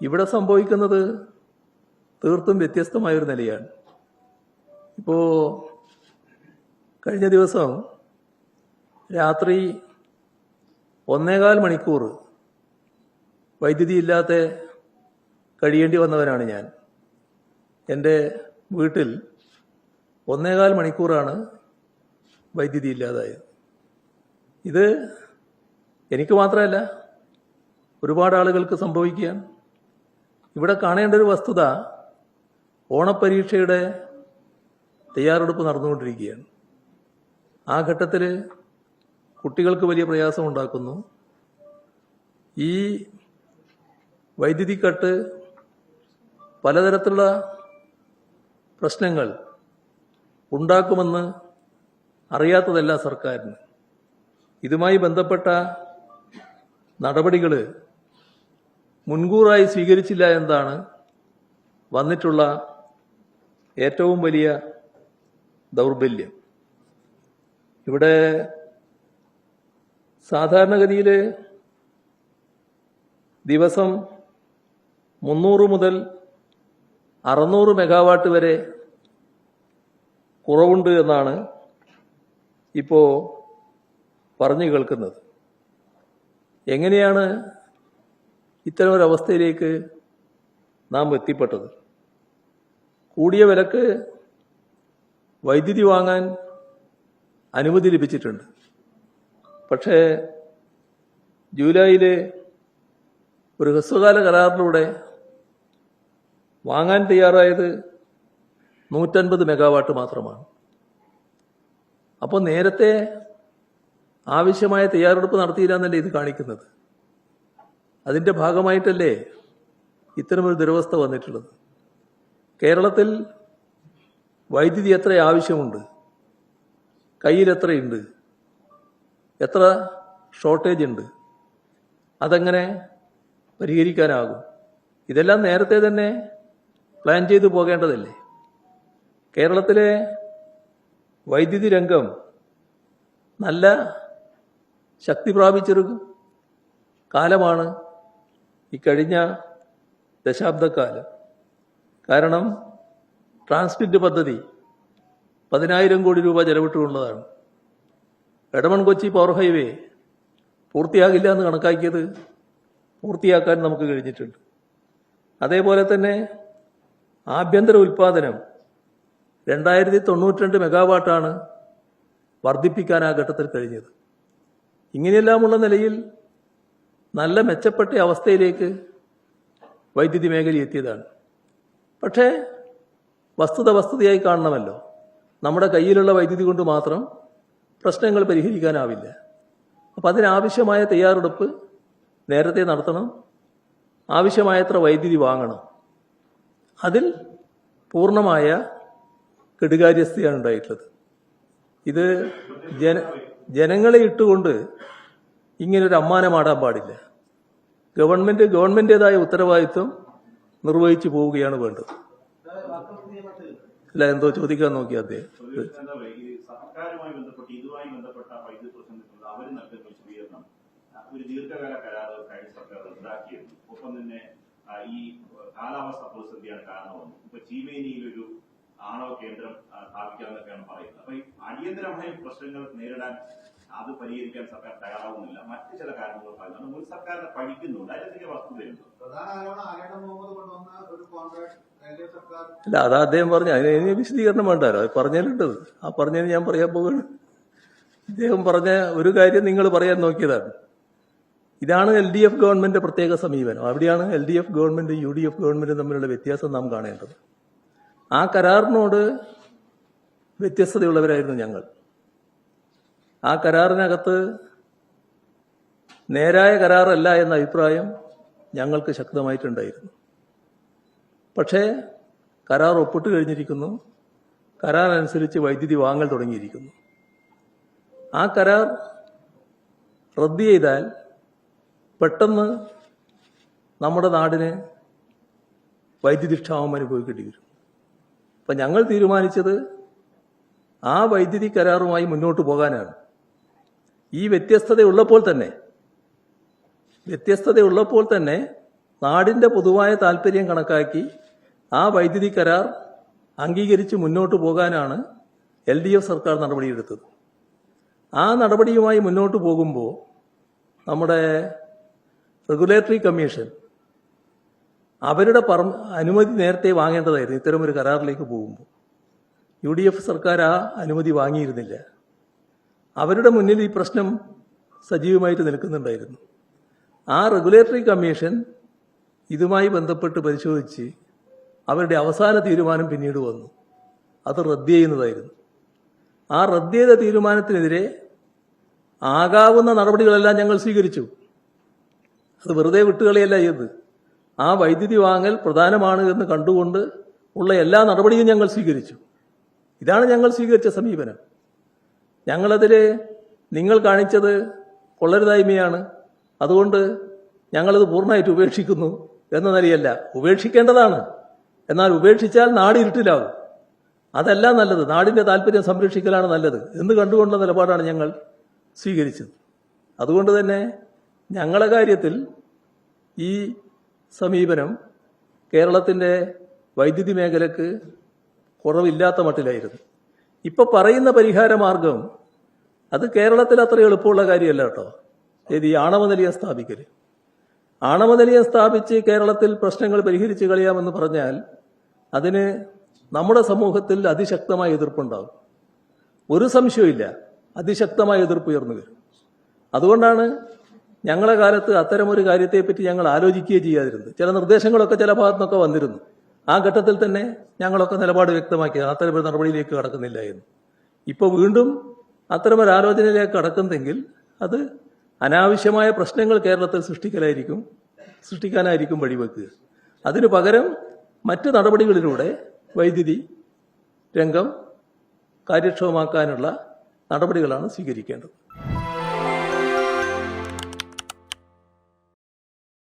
ഇവിടെ സംഭവിക്കുന്നത് തീർത്തും വ്യത്യസ്തമായൊരു നിലയാണ്. ഇപ്പോൾ കഴിഞ്ഞ ദിവസം രാത്രി 1.25 മണിക്കൂർ വൈദ്യുതി ഇല്ലാത്ത കഴിയേണ്ടി വന്നവനാണ് ഞാൻ. എൻ്റെ വീട്ടിൽ 1.25 മണിക്കൂറാണ് വൈദ്യുതി ഇല്ലാതായത്. ഇത് എനിക്ക് മാത്രമല്ല, ഒരുപാട് ആളുകൾക്ക് സംഭവിക്കുകയാണ്. ഇവിടെ കാണേണ്ട ഒരു വസ്തുത, ഓണപ്പരീക്ഷയുടെ തയ്യാറെടുപ്പ് നടന്നുകൊണ്ടിരിക്കുകയാണ്. ആ ഘട്ടത്തിൽ കുട്ടികൾക്ക് വലിയ പ്രയാസമുണ്ടാക്കുന്നു. ഈ വൈദ്യുതി കട്ട് പലതരത്തിലുള്ള പ്രശ്നങ്ങൾ ഉണ്ടാക്കുമെന്ന് അറിയാത്തതല്ല സർക്കാരിന്. ഇതുമായി ബന്ധപ്പെട്ട നടപടികൾ മുൻകൂറായി സ്വീകരിച്ചില്ല എന്നതാണ് വന്നിട്ടുള്ള ഏറ്റവും വലിയ ദൗർബല്യം. ഇവിടെ സാധാരണഗതിയിൽ ദിവസം 300 മുതൽ 600 മെഗാവാട്ട് വരെ കുറവുണ്ട് എന്നാണ് ഇപ്പോൾ പറഞ്ഞു കേൾക്കുന്നത്. എങ്ങനെയാണ് ഇത്തരമൊരവസ്ഥയിലേക്ക് നാം എത്തിപ്പെട്ടത്? കൂടിയ വിലക്ക് വൈദ്യുതി വാങ്ങാൻ അനുമതി ലഭിച്ചിട്ടുണ്ട്. പക്ഷേ ജൂലൈയിൽ ഒരു ഹ്രസ്വകാല കരാറിലൂടെ വാങ്ങാൻ തയ്യാറായത് 150 മെഗാവാട്ട് മാത്രമാണ്. അപ്പോൾ നേരത്തെ ആവശ്യമായ തയ്യാറെടുപ്പ് നടത്തിയില്ല എന്നല്ലേ ഇത് കാണിക്കുന്നത്? അതിൻ്റെ ഭാഗമായിട്ടല്ലേ ഇത്തരമൊരു ദുരവസ്ഥ വന്നിട്ടുള്ളത്? കേരളത്തിൽ വൈദ്യുതി എത്ര ആവശ്യമുണ്ട്, കയ്യിൽ എത്രയുണ്ട്, എത്ര ഷോർട്ടേജ് ഉണ്ട്, അതെങ്ങനെ പരിഹരിക്കാനാകും? ഇതെല്ലാം നേരത്തെ തന്നെ പ്ലാൻ ചെയ്തു പോകേണ്ടതല്ലേ? കേരളത്തിലെ വൈദ്യുതി രംഗം നല്ല ശക്തി പ്രാപിച്ചൊരു കാലമാണ് ഈ കഴിഞ്ഞ ദശാബ്ദക്കാലം. കാരണം ട്രാൻസ്മിറ്റ് പദ്ധതി 10,000 കോടി രൂപ ചെലവിട്ടുകൊണ്ടതാണ്. എടമൺ കൊച്ചി പവർ ഹൈവേ പൂർത്തിയാകില്ല എന്ന് കണക്കാക്കിയത് പൂർത്തിയാക്കാൻ നമുക്ക് കഴിഞ്ഞിട്ടുണ്ട്. അതേപോലെ തന്നെ ആഭ്യന്തര ഉൽപാദനം 2092 മെഗാവാട്ടാണ് വർദ്ധിപ്പിക്കാൻ ആ ഘട്ടത്തിൽ കഴിഞ്ഞത്. ഇങ്ങനെയെല്ലാമുള്ള നിലയിൽ നല്ല മെച്ചപ്പെട്ട അവസ്ഥയിലേക്ക് വൈദ്യുതി മേഖല എത്തിയതാണ്. പക്ഷേ വസ്തുതയായി കാണണമല്ലോ. നമ്മുടെ കയ്യിലുള്ള വൈദ്യുതി കൊണ്ട് മാത്രം പ്രശ്നങ്ങൾ പരിഹരിക്കാനാവില്ല. അപ്പം അതിനാവശ്യമായ തയ്യാറെടുപ്പ് നേരത്തെ നടത്തണം. ആവശ്യമായത്ര വൈദ്യുതി വാങ്ങണം. അതിൽ പൂർണ്ണമായ കെടുകാര്യസ്ഥയാണ് ഉണ്ടായിട്ടുള്ളത്. ഇത് ജനങ്ങളെ ഇട്ടുകൊണ്ട് ഇങ്ങനൊരു അമ്മാനമാടാൻ പാടില്ല. ഗവൺമെന്റേതായ ഉത്തരവാദിത്വം നിർവഹിച്ചു പോവുകയാണ് വേണ്ടത്. അല്ല, എന്തോ ചോദിക്കാൻ നോക്കി അദ്ദേഹം. സർക്കാരുമായി ബന്ധപ്പെട്ട് ഇതുമായി ബന്ധപ്പെട്ട വൈദ്യുതി പ്രശ്നത്തിൽ അവർ നൽകുന്ന വിശദീകരണം ഒരു ദീർഘകാല കരാർ കഴിഞ്ഞ സർക്കാർ റദ്ദാക്കിയിരുന്നു. ഒപ്പം തന്നെ ഈ കാലാവസ്ഥ പ്രതിസന്ധിയാണ് കാരണമെന്ന്. ഇപ്പൊ ചീമേനിയിലൊരു ആണവ കേന്ദ്രം സ്ഥാപിക്കാമെന്നൊക്കെയാണ് പറയുന്നത്. അപ്പൊ ഈ അടിയന്തരമായ പ്രശ്നങ്ങൾ നേരിടാൻ അത് പരിഹരിക്കാൻ സർക്കാർ തയ്യാറാവുന്നില്ല. മറ്റു ചില കാരണങ്ങൾ പറയുന്നത് മുൻ സർക്കാരിനെ പഠിക്കുന്നുണ്ട്. അതിലെന്തൊക്കെ വസ്തുതയുണ്ട്? അല്ല, അതാ അദ്ദേഹം പറഞ്ഞു. അതിന് വിശദീകരണം വേണ്ടാലോ. അത് പറഞ്ഞാലുണ്ടത്. ആ പറഞ്ഞതിന് ഞാൻ പറയാൻ പോകുന്നു. അദ്ദേഹം പറഞ്ഞ ഒരു കാര്യം നിങ്ങൾ പറയാൻ നോക്കിയതാണ്. ഇതാണ് LDF ഗവൺമെന്റിന്റെ പ്രത്യേക സമീപനം. അവിടെയാണ് LDF ഗവൺമെന്റ് UDF ഗവൺമെന്റ് തമ്മിലുള്ള വ്യത്യാസം നാം കാണേണ്ടത്. ആ കരാറിനോട് വ്യത്യസ്തതയുള്ളവരായിരുന്നു ഞങ്ങൾ. ആ കരാറിനകത്ത് നേരായ കരാറല്ല എന്ന അഭിപ്രായം ഞങ്ങൾക്ക് ശക്തമായിട്ടുണ്ടായിരുന്നു. പക്ഷേ കരാർ ഒപ്പിട്ട് കഴിഞ്ഞിരിക്കുന്നു. കരാർ അനുസരിച്ച് വൈദ്യുതി വാങ്ങൽ തുടങ്ങിയിരിക്കുന്നു. ആ കരാർ റദ്ദ് ചെയ്താൽ പെട്ടെന്ന് നമ്മുടെ നാടിന് വൈദ്യുതി ക്ഷാമം അനുഭവിക്കേണ്ടി വരും. അപ്പം ഞങ്ങൾ തീരുമാനിച്ചത് ആ വൈദ്യുതി കരാറുമായി മുന്നോട്ട് പോകാനാണ്. ഈ വ്യത്യസ്തതയുള്ളപ്പോൾ തന്നെ നാടിന്റെ പൊതുവായ താല്പര്യം കണക്കാക്കി ആ വൈദ്യുതി കരാർ അംഗീകരിച്ച് മുന്നോട്ട് പോകാനാണ് LDF സർക്കാർ നടപടിയെടുത്തത്. ആ നടപടിയുമായി മുന്നോട്ട് പോകുമ്പോൾ നമ്മുടെ റെഗുലേറ്ററി കമ്മീഷൻ അവരുടെ അനുമതി നേരത്തെ വാങ്ങേണ്ടതായിരുന്നു. ഇത്തരമൊരു കരാറിലേക്ക് പോകുമ്പോൾ UDF സർക്കാർ ആ അനുമതി വാങ്ങിയിരുന്നില്ല. അവരുടെ മുന്നിൽ ഈ പ്രശ്നം സജീവമായിട്ട് നിൽക്കുന്നുണ്ടായിരുന്നു. ആ റെഗുലേറ്ററി കമ്മീഷൻ ഇതുമായി ബന്ധപ്പെട്ട് പരിശോധിച്ച് അവരുടെ അവസാന തീരുമാനം പിന്നീട് വന്നു. അത് റദ്ദ് ചെയ്യുന്നതായിരുന്നു. ആ റദ്ദ് ചെയ്ത തീരുമാനത്തിനെതിരെ ആകാവുന്ന നടപടികളെല്ലാം ഞങ്ങൾ സ്വീകരിച്ചു. അത് വെറുതെ വിട്ടുകളയല്ല ചെയ്തത്. ആ വൈദ്യുതി വാങ്ങൽ പ്രധാനമാണ് എന്ന് കണ്ടുകൊണ്ട് ഉള്ള എല്ലാ നടപടിയും ഞങ്ങൾ സ്വീകരിച്ചു. ഇതാണ് ഞങ്ങൾ സ്വീകരിച്ച സമീപനം. ഞങ്ങളതിൽ നിങ്ങൾ കാണിച്ചത് കൊള്ളരുതായ്മയാണ്, അതുകൊണ്ട് ഞങ്ങളത് പൂർണ്ണമായിട്ട് ഉപേക്ഷിക്കുന്നു എന്ന നിലയല്ല. ഉപേക്ഷിക്കേണ്ടതാണ്. എന്നാൽ ഉപേക്ഷിച്ചാൽ നാട് ഇരുട്ടിലാവും. അതല്ല നല്ലത്. നാടിന്റെ താല്പര്യം സംരക്ഷിക്കലാണ് നല്ലത് എന്ന് കണ്ടുകൊണ്ടുള്ള നിലപാടാണ് ഞങ്ങൾ സ്വീകരിച്ചത്. അതുകൊണ്ട് തന്നെ ഞങ്ങളുടെ കാര്യത്തിൽ ഈ സമീപനം കേരളത്തിന്റെ വൈദ്യുതി മേഖലക്ക് കുറവില്ലാത്ത മട്ടിലായിരുന്നു. ഇപ്പൊ പറയുന്ന പരിഹാര മാർഗം അത് കേരളത്തിൽ അത്ര എളുപ്പമുള്ള കാര്യമല്ല കേട്ടോ. ഈ ആണവ നിലയം സ്ഥാപിക്കൽ. ആണവ നിലയം സ്ഥാപിച്ച് കേരളത്തിൽ പ്രശ്നങ്ങൾ പരിഹരിച്ച് കളയാമെന്ന് പറഞ്ഞാൽ അതിന് നമ്മുടെ സമൂഹത്തിൽ അതിശക്തമായ എതിർപ്പുണ്ടാകും. ഒരു സംശയമില്ല, അതിശക്തമായ എതിർപ്പ് ഉയർന്നു വരും. അതുകൊണ്ടാണ് ഞങ്ങളുടെ കാലത്ത് അത്തരമൊരു കാര്യത്തെപ്പറ്റി ഞങ്ങൾ ആലോചിക്കുകയും ചെയ്യാതിരുന്നത്. ചില നിർദ്ദേശങ്ങളൊക്കെ ചില ഭാഗത്തുനിന്നൊക്കെ വന്നിരുന്നു. ആ ഘട്ടത്തിൽ തന്നെ ഞങ്ങളൊക്കെ നിലപാട് വ്യക്തമാക്കിയത് അത്തരമൊരു നടപടിയിലേക്ക് കടക്കുന്നില്ല എന്ന്. ഇപ്പോൾ വീണ്ടും അത്തരമൊരു ആലോചനയിലേക്ക് കടക്കുന്നെങ്കിൽ അത് അനാവശ്യമായ പ്രശ്നങ്ങൾ കേരളത്തിൽ സൃഷ്ടിക്കാനായിരിക്കും വഴിവെക്കുക. അതിനു പകരം മറ്റ് നടപടികളിലൂടെ വൈദ്യുതി രംഗം കാര്യക്ഷമമാക്കാനുള്ള നടപടികളാണ് സ്വീകരിക്കേണ്ടത്.